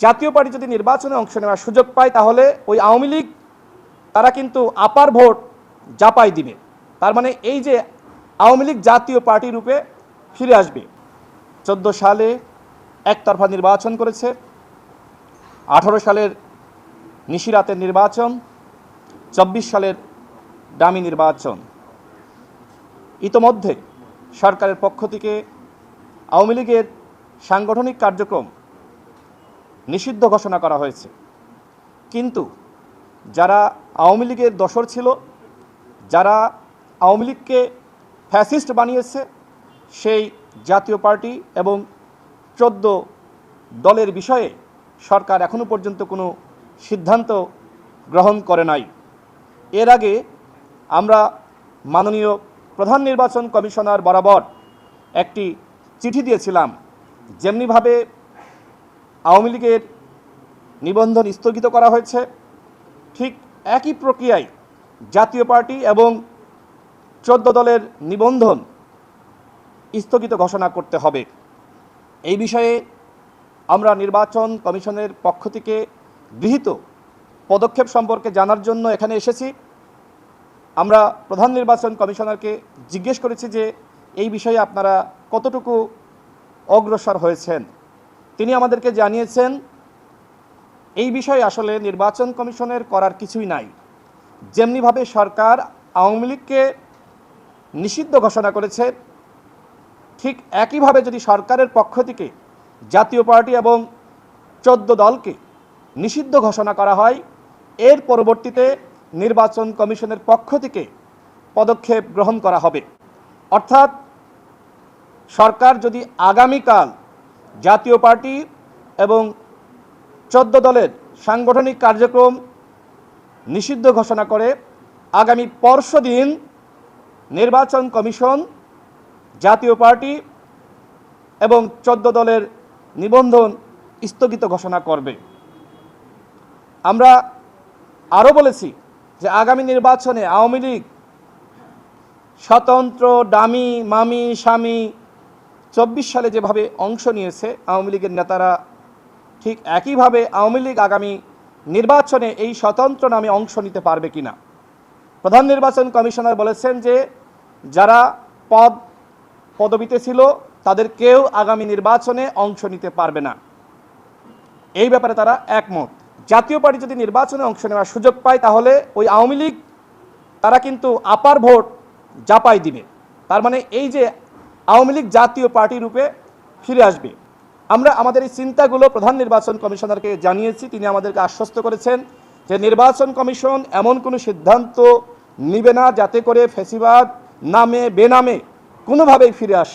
জাতীয় পার্টি যদি নির্বাচনে অংশ নেওয়ার সুযোগ পায় তাহলে ওই আওয়ামী লীগ তারা কিন্তু আপার ভোট জাপাই দিবে। তার মানে এই যে আওয়ামী লীগ জাতীয় পার্টি রূপে ফিরে আসবে। 14 সালে একতরফা নির্বাচন করেছে, 18 সালের নিশিরাতের নির্বাচন, 24 সালের ডামি নির্বাচন। ইতোমধ্যে সরকারের পক্ষ থেকে আওয়ামী লীগের সাংগঠনিক কার্যক্রম নিষিদ্ধ ঘোষণা করা হয়েছে। কিন্তু যারা আওয়ামী লীগের দোসর ছিল, যারা আওয়ামী লীগকে ফ্যাসিস্ট বানিয়েছে, সেই জাতীয় পার্টি এবং 14 দলের বিষয়ে সরকার এখনো পর্যন্ত কোনো সিদ্ধান্ত গ্রহণ করে নাই। এর আগে আমরা মাননীয় প্রধান নির্বাচন কমিশনার বরাবর একটি চিঠি দিয়েছিলাম। যেমনিভাবে আওয়ামী লীগের নিবন্ধন স্থগিত করা হয়েছে, ঠিক একই প্রক্রিয়ায় জাতীয় পার্টি এবং 14 দলের নিবন্ধন স্থগিত ঘোষণা করতে হবে। এই বিষয়ে আমরা নির্বাচন কমিশনের পক্ষ থেকে গৃহীত পদক্ষেপ সম্পর্কে জানার জন্য এখানে এসেছি। আমরা প্রধান নির্বাচন কমিশনারকে জিজ্ঞেস করেছি যে এই বিষয়ে আপনারা কতটুকু অগ্রসর হয়েছেন। তিনি আমাদেরকে জানিয়েছেন এই বিষয়ে আসলে নির্বাচন কমিশনের করার কিছুই নাই। যেমনিভাবে সরকার আওয়ামী লীগকে নিষিদ্ধ ঘোষণা করেছে, ঠিক একইভাবে যদি সরকারের পক্ষ থেকে জাতীয় পার্টি এবং 14 দলকে নিষিদ্ধ ঘোষণা করা হয়, এর পরবর্তীতে নির্বাচন কমিশনের পক্ষ থেকে পদক্ষেপ গ্রহণ করা হবে। অর্থাৎ সরকার যদি আগামীকাল জাতীয় পার্টি এবং 14 দলের সাংগঠনিক কার্যক্রম নিষিদ্ধ ঘোষণা করে, আগামী পরশুদিন নির্বাচন কমিশন জাতীয় পার্টি এবং 14 দলের নিবন্ধন স্থগিত ঘোষণা করবে। আমরা আরও বলেছি যে আগামী নির্বাচনে আওয়ামী লীগ স্বতন্ত্র ডামি মামি স্বামী 24 সালে যেভাবে অংশ নিয়েছে আওয়ামী লীগের নেতারা, ঠিক একইভাবে আওয়ামী লীগ আগামী নির্বাচনে এই স্বতন্ত্র নামে অংশ নিতে পারবে কিনা। প্রধান নির্বাচন কমিশনার বলেছেন যে যারা পদবিতে ছিল তাদের কেউ আগামী নির্বাচনে অংশ নিতে পারবে না। এই ব্যাপারে তারা একমত। জাতীয় পার্টি যদি নির্বাচনে অংশ নেওয়ার সুযোগ পায় তাহলে ওই আওয়ামী লীগ তারা কিন্তু আপার ভোট জাপাই দিবে। তার মানে এই যে আওয়ামী লীগ জাতীয় পার্টি রূপে ফিরে আসবে। আমরা আমাদের এই চিন্তাগুলো প্রধান নির্বাচন কমিশনারকে জানিয়েছি। তিনি আমাদেরকে আশ্বস্ত করেছেন যে নির্বাচন কমিশন এমন কোনো সিদ্ধান্ত নিবে না যাতে করে ফ্যাসিবাদ নামে বেনামে কোনোভাবেই ফিরে আসে।